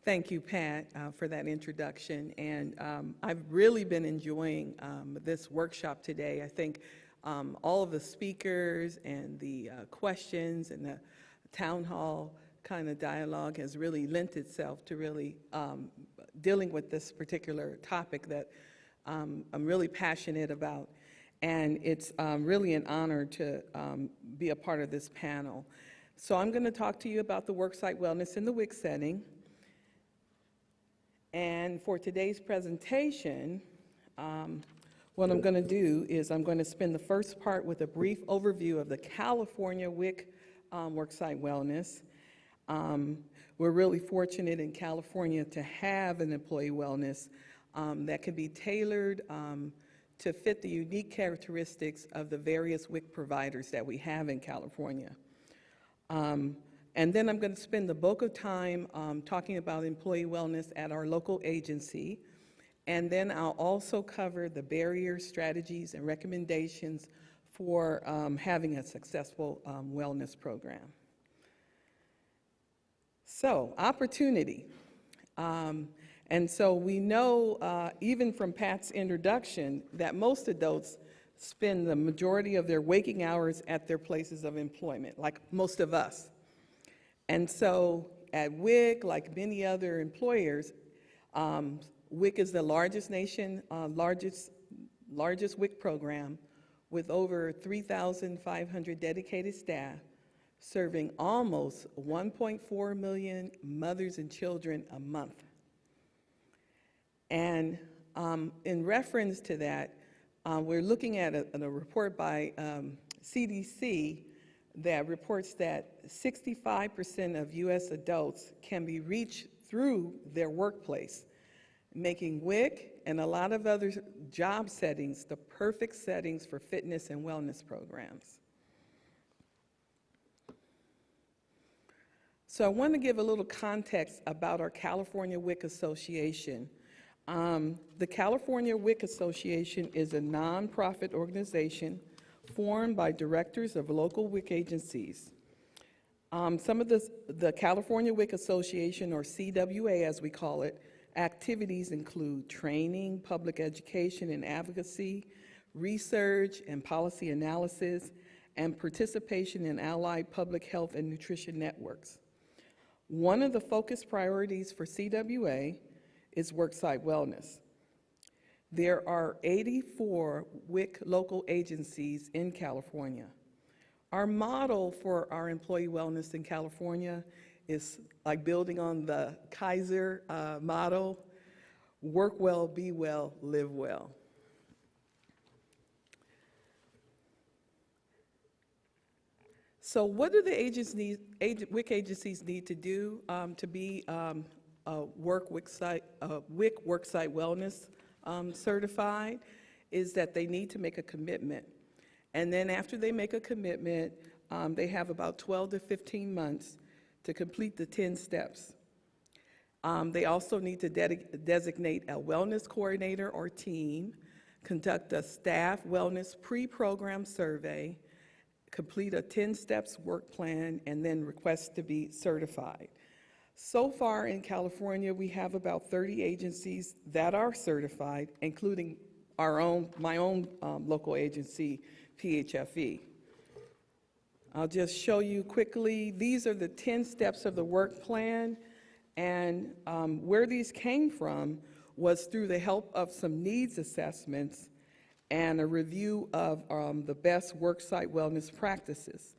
Thank you, Pat, for that introduction. And I've really been enjoying this workshop today. I think all of the speakers and the questions and the town hall kind of dialogue has really lent itself to really dealing with this particular topic that I'm really passionate about. And it's really an honor to be a part of this panel. So I'm going to talk to you about the worksite wellness in the WIC setting. And for today's presentation, what I'm going to do is I'm going to spend the first part with a brief overview of the California WIC worksite wellness. We're really fortunate in California to have an employee wellness that can be tailored to fit the unique characteristics of the various WIC providers that we have in California. And then I'm going to spend the bulk of time talking about employee wellness at our local agency. And then I'll also cover the barriers, strategies, and recommendations for having a successful wellness program. So, opportunity. And so we know, even from Pat's introduction, that most adults spend the majority of their waking hours at their places of employment, like most of us. And so at WIC, like many other employers, WIC is the largest WIC program with over 3,500 dedicated staff, serving almost 1.4 million mothers and children a month. And in reference to that, we're looking at a report by CDC that reports that 65% of U.S. adults can be reached through their workplace, making WIC and a lot of other job settings the perfect settings for fitness and wellness programs. So I want to give a little context about our California WIC Association. The California WIC Association is a nonprofit organization formed by directors of local WIC agencies. Some of the California WIC Association, or CWA as we call it, activities include training, public education and advocacy, research and policy analysis, and participation in allied public health and nutrition networks. One of the focus priorities for CWA is worksite wellness. There are 84 WIC local agencies in California. Our model for our employee wellness in California is like building on the Kaiser model: work well, be well, live well. So what do the WIC agencies need to do to be WIC worksite wellness certified? Is that they need to make a commitment. And then after they make a commitment, they have about 12 to 15 months to complete the 10 steps. They also need to designate a wellness coordinator or team, conduct a staff wellness pre-program survey, complete a 10 steps work plan, and then request to be certified. So far in California, we have about 30 agencies that are certified, including my own local agency, PHFE. I'll just show you quickly. These are the 10 steps of the work plan, and where these came from was through the help of some needs assessments and a review of the best worksite wellness practices.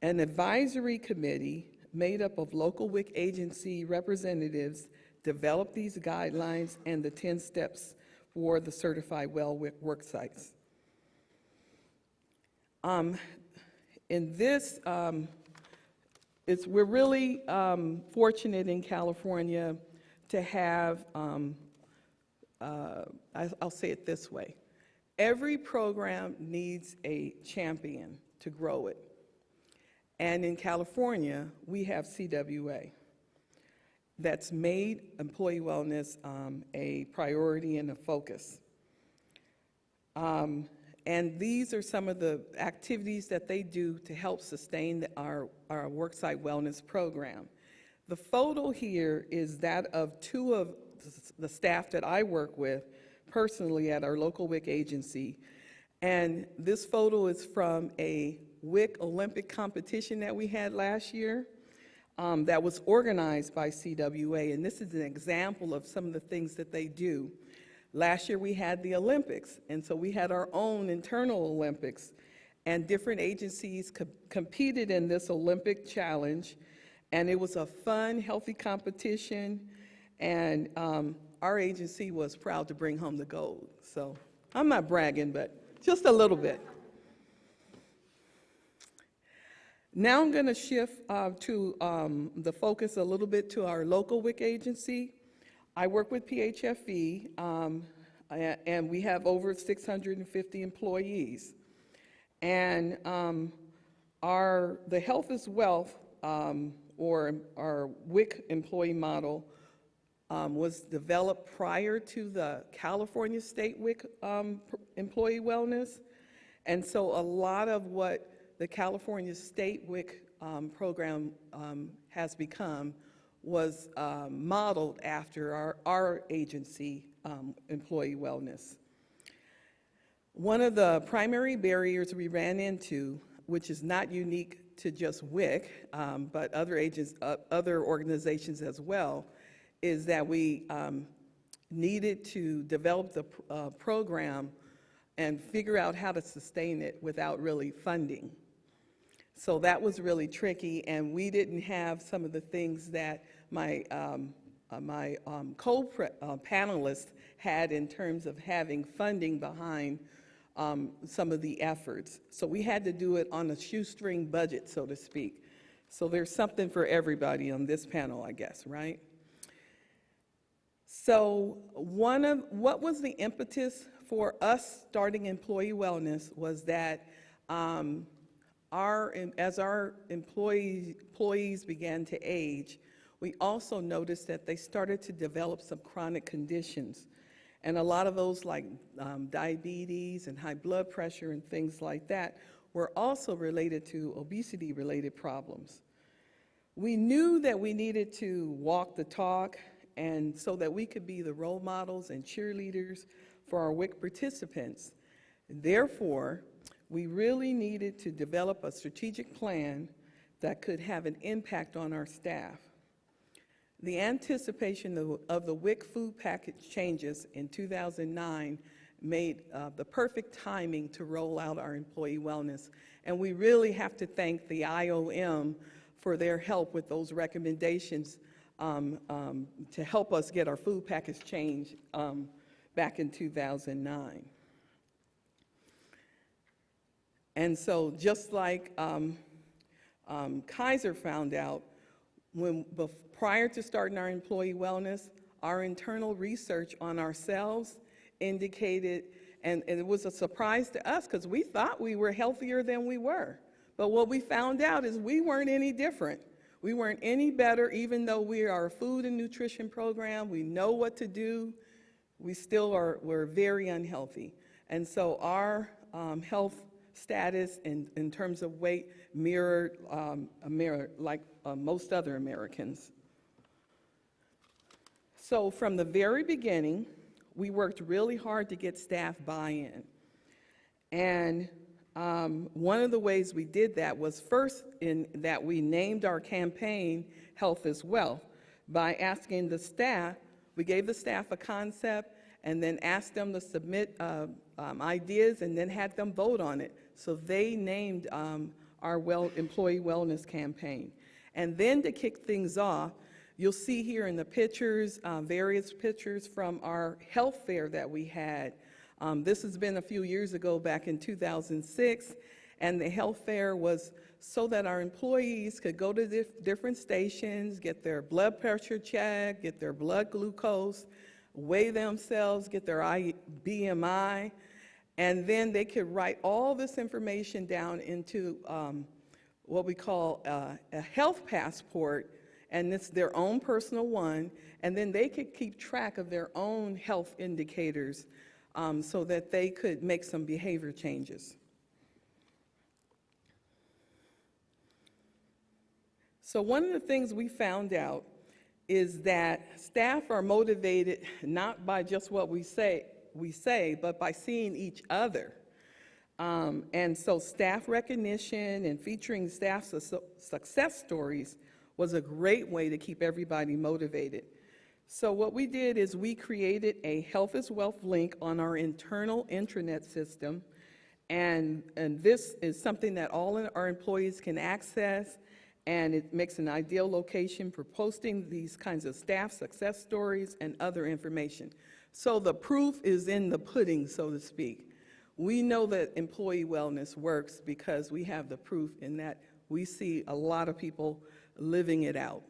An advisory committee made up of local WIC agency representatives developed these guidelines and the 10 steps for the certified well WIC worksites. In this, we're really fortunate in California to have, I'll say it this way: every program needs a champion to grow it. And in California, we have CWA that's made employee wellness a priority and a focus. And these are some of the activities that they do to help sustain our worksite wellness program. The photo here is that of two of the staff that I work with personally at our local WIC agency. And this photo is from a WIC Olympic competition that we had last year that was organized by CWA. And this is an example of some of the things that they do. Last year we had the Olympics, and so we had our own internal Olympics. And different agencies competed in this Olympic challenge. And it was a fun, healthy competition. And our agency was proud to bring home the gold. So I'm not bragging, but just a little bit. Now I'm going to shift to the focus a little bit to our local WIC agency. I work with PHFE, and we have over 650 employees. And the Health is Wealth, or our WIC employee model, was developed prior to the California State WIC employee wellness. And so a lot of what the California State WIC program has become was modeled after our agency employee wellness. One of the primary barriers we ran into, which is not unique to just WIC, but other organizations as well, is that we needed to develop the program and figure out how to sustain it without really funding. So that was really tricky, and we didn't have some of the things that my co-panelists had in terms of having funding behind some of the efforts. So we had to do it on a shoestring budget, so to speak. So there's something for everybody on this panel, I guess, right? So what was the impetus for us starting employee wellness was that as our employees began to age, we also noticed that they started to develop some chronic conditions. And a lot of those, like diabetes and high blood pressure and things like that, were also related to obesity-related problems. We knew that we needed to walk the talk, and so that we could be the role models and cheerleaders for our WIC participants. Therefore, we really needed to develop a strategic plan that could have an impact on our staff. The anticipation of the WIC food package changes in 2009 made the perfect timing to roll out our employee wellness. And we really have to thank the IOM for their help with those recommendations to help us get our food package change back in 2009. And so just like Kaiser found out, prior to starting our employee wellness, our internal research on ourselves indicated, and it was a surprise to us because we thought we were healthier than we were. But what we found out is we weren't any different. We weren't any better, even though we are a food and nutrition program. We know what to do. We still we're very unhealthy. And so our health status in terms of weight mirrored like most other Americans. So from the very beginning, we worked really hard to get staff buy-in. And one of the ways we did that was first in that we named our campaign Health is Wealth by asking the staff, we gave the staff a concept and then asked them to submit ideas and then had them vote on it. So they named our employee wellness campaign. And then to kick things off, you'll see here in the pictures, various pictures from our health fair that we had. This has been a few years ago, back in 2006, and the health fair was so that our employees could go to different stations, get their blood pressure checked, get their blood glucose, weigh themselves, get their BMI, and then they could write all this information down into what we call a health passport, and it's their own personal one, and then they could keep track of their own health indicators so that they could make some behavior changes. So one of the things we found out is that staff are motivated not by just what we say, but by seeing each other. And so staff recognition and featuring staff success stories was a great way to keep everybody motivated. So what we did is we created a Health is Wealth link on our internal intranet system, and this is something that all our employees can access, and it makes an ideal location for posting these kinds of staff success stories and other information. So the proof is in the pudding, so to speak. We know that employee wellness works because we have the proof in that we see a lot of people living it out.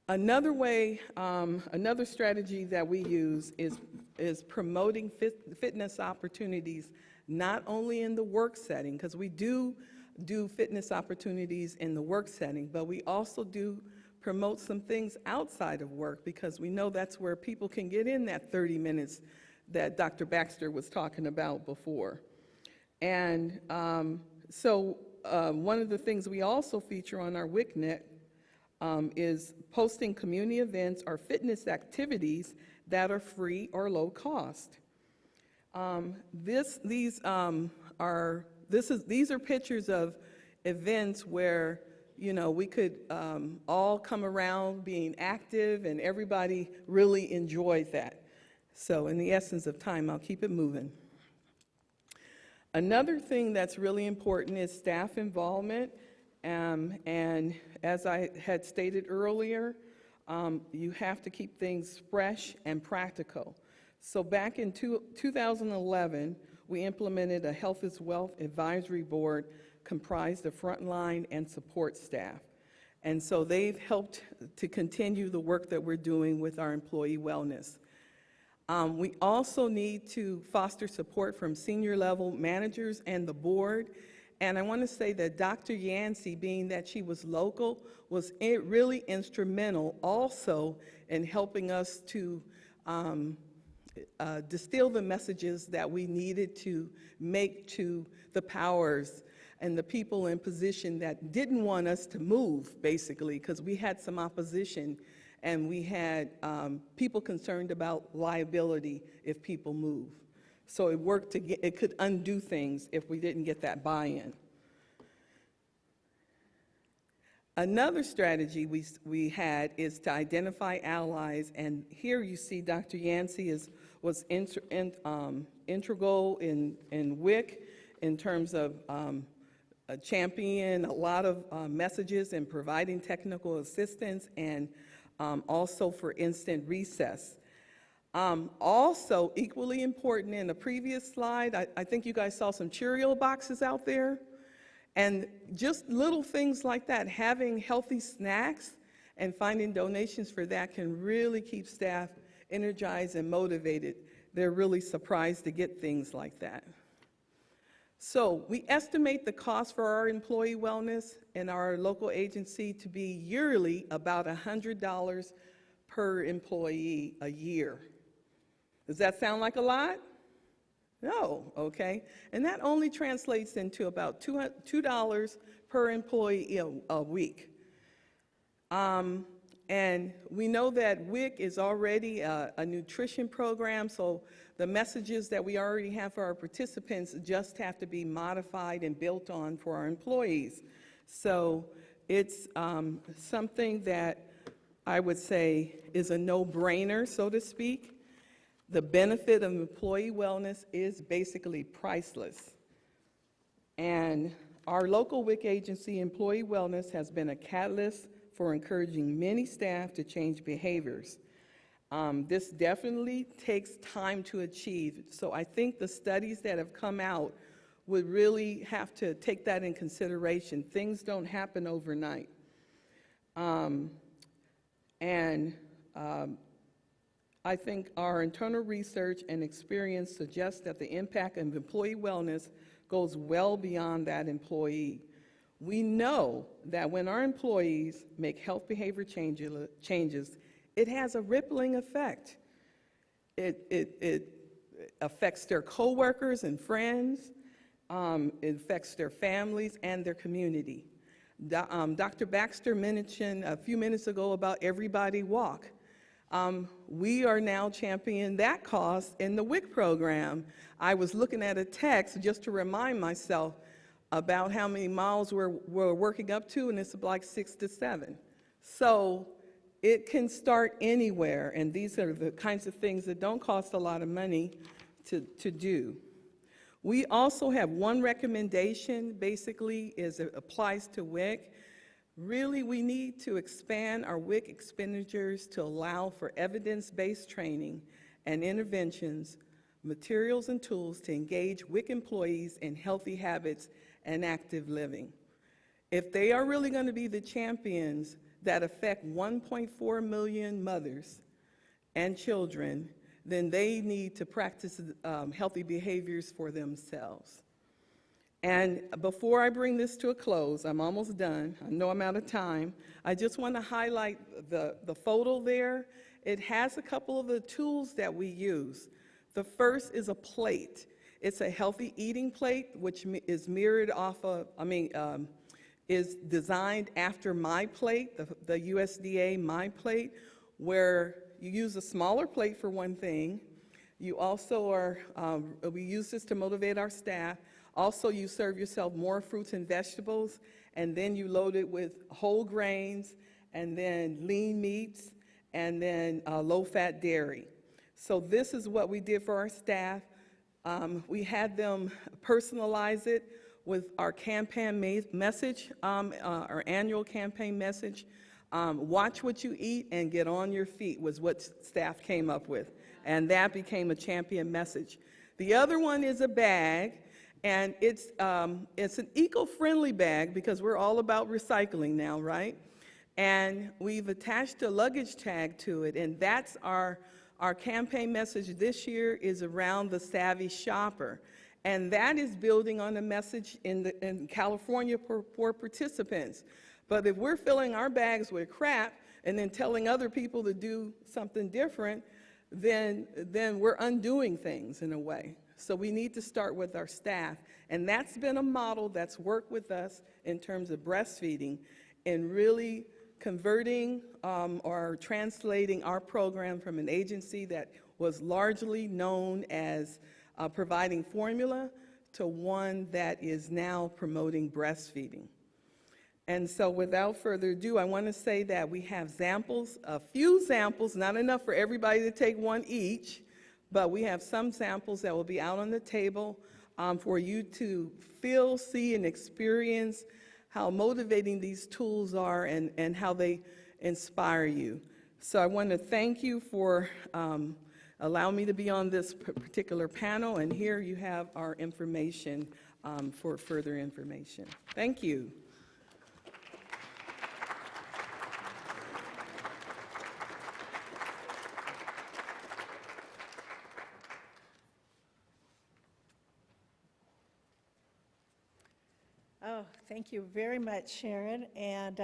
Another way, another strategy that we use is promoting fitness opportunities, not only in the work setting, because we do fitness opportunities in the work setting, but we also do promote some things outside of work, because we know that's where people can get in that 30 minutes that Dr. Baxter was talking about before. And so one of the things we also feature on our WICnet is posting community events or fitness activities that are free or low cost. These are pictures of events where, you know, we could all come around being active, and everybody really enjoyed that. So in the essence of time, I'll keep it moving. Another thing that's really important is staff involvement. And as I had stated earlier, you have to keep things fresh and practical. So back in 2011, we implemented a Health is Wealth Advisory Board comprised of frontline and support staff. And so they've helped to continue the work that we're doing with our employee wellness. We also need to foster support from senior level managers and the board. And I want to say that Dr. Yancey, being that she was local, was really instrumental also in helping us to distill the messages that we needed to make to the powers and the people in position that didn't want us to move, basically, because we had some opposition, and we had people concerned about liability if people move. So it worked to get, it could undo things if we didn't get that buy-in. Another strategy we had is to identify allies, and here you see Dr. Yancey was integral in WIC in terms of championing a lot of messages and providing technical assistance, and also for instant recess. Also, equally important, in the previous slide, I think you guys saw some Cheerio boxes out there. And just little things like that, having healthy snacks and finding donations for that can really keep staff energized and motivated. They're really surprised to get things like that. So we estimate the cost for our employee wellness in our local agency to be yearly about $100 per employee a year. Does that sound like a lot? No, okay? And that only translates into about $2 per employee a week. And we know that WIC is already a nutrition program, so the messages that we already have for our participants just have to be modified and built on for our employees. So it's something that I would say is a no-brainer, so to speak. The benefit of employee wellness is basically priceless. And our local WIC agency, Employee Wellness, has been a catalyst for encouraging many staff to change behaviors. This definitely takes time to achieve. So I think the studies that have come out would really have to take that in consideration. Things don't happen overnight. I think our internal research and experience suggests that the impact of employee wellness goes well beyond that employee. We know that when our employees make health behavior changes, it has a rippling effect. It affects their coworkers and friends. It affects their families and their community. Dr. Baxter mentioned a few minutes ago about Everybody Walk. We are now championing that cause in the WIC program. I was looking at a text just to remind myself about how many miles we're working up to, and it's like 6 to 7. So it can start anywhere, and these are the kinds of things that don't cost a lot of money to do. We also have one recommendation, basically, as it applies to WIC. Really, we need to expand our WIC expenditures to allow for evidence-based training and interventions, materials and tools to engage WIC employees in healthy habits and active living. If they are really going to be the champions that affect 1.4 million mothers and children, then they need to practice healthy behaviors for themselves. And before I bring this to a close, I'm almost done. I know I'm out of time. I just want to highlight the photo there. It has a couple of the tools that we use. The first is a plate. It's a healthy eating plate, which is mirrored off of, is designed after My Plate, the USDA My Plate, where you use a smaller plate for one thing. You also are, we use this to motivate our staff. Also, you serve yourself more fruits and vegetables, and then you load it with whole grains, and then lean meats, and then low-fat dairy. So this is what we did for our staff. We had them personalize it with our campaign message, our annual campaign message. Watch what you eat and get on your feet was what staff came up with, and that became a champion message. The other one is a bag, and it's an eco-friendly bag because we're all about recycling now, right? And we've attached a luggage tag to it, and that's our campaign message this year is around the savvy shopper. And that is building on a message in California for participants. But if we're filling our bags with crap and then telling other people to do something different, then we're undoing things in a way. So we need to start with our staff. And that's been a model that's worked with us in terms of breastfeeding and really converting or translating our program from an agency that was largely known as providing formula to one that is now promoting breastfeeding. And so without further ado, I want to say that we have samples, a few samples, not enough for everybody to take one each, but we have some samples that will be out on the table for you to feel, see, and experience how motivating these tools are and how they inspire you. So I want to thank you for allowing me to be on this particular panel, and here you have our information for further information. Thank you. Oh, thank you very much, Sharon. And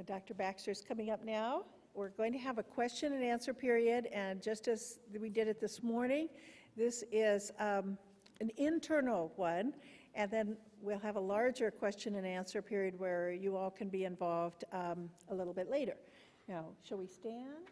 Dr. Baxter's coming up now. We're going to have a question and answer period, and just as we did it this morning, this is an internal one, and then we'll have a larger question and answer period where you all can be involved a little bit later. Now, shall we stand?